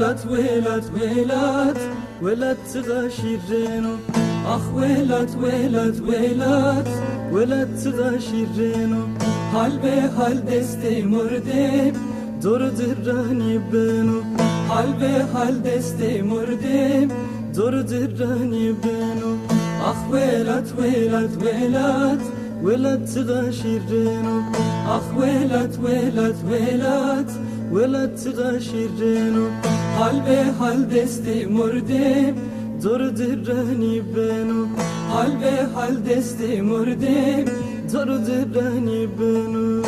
ولات ولات ولات ولات تغاشيرينو أخ ولات ولات ولات ولات تغاشيرينو حال به حال دستي مردم دور دراني بنو حال به حال دستي مردم دور دراني بنو أخ ولات ولات ولات ولات تغاشيرينو أخ ولات ولات ولات ولات تغاشيرينو حال به حال دستي مردم دور دراني بنو حال به حال دستي مردم دور دراني بنو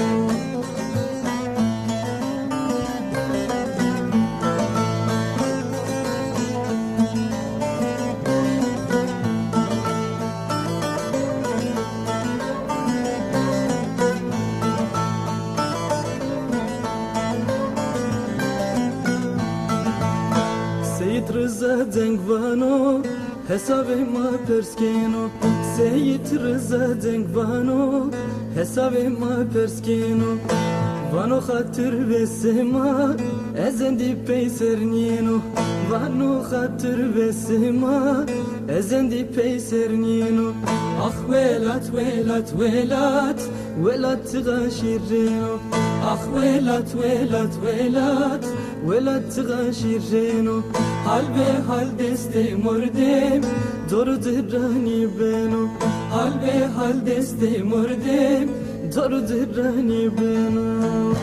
Seyit Rıza Dengvano hesabı ma perskeno Seyit Rıza Dengvano hesabı ma perskeno Vano khatır ve sema ezendi peysernino Vano khatır ve sema ezendi peysernino Ah velat velat velat velat tغاشيرينو Ah velat velat velat velat tغاشيرينو حال به حال دستي مردم دور دراني بنو حال به حال دستي مردم دور دراني بنو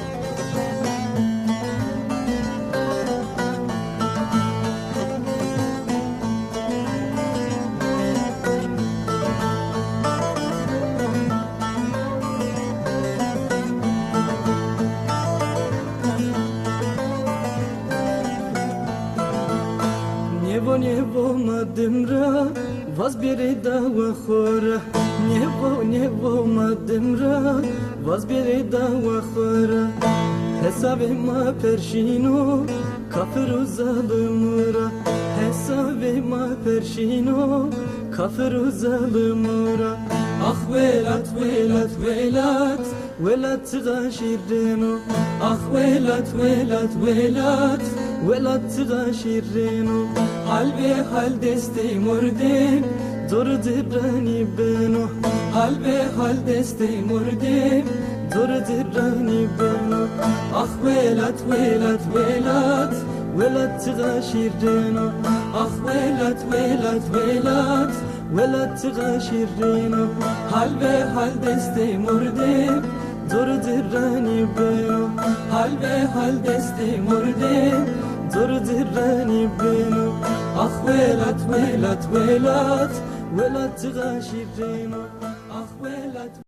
Niebo madymra, was bierę dała chora Niebo madymra, was bierę dała chora Hesabı ma perşino, kafir uzalımura Hesabı ma perşino, kafir uzalımura Ah velat velat velat velat tغاشيرينو Ah velat velat velat velat tغاشيرينو حال به حال دستي مردم دور دراني بنو حال به حال دستي مردم دور دراني بنو أخ ولات ولات ولات ولات تغاشيرينو أخ ولات ولات ولات ولات تغاشيرينو حال به حال دستي مردم دور دراني بنو حال به حال دستي مردم دور دراني بنو أخ ولات ولات ولات ولات تغاشيرينو أخ ولات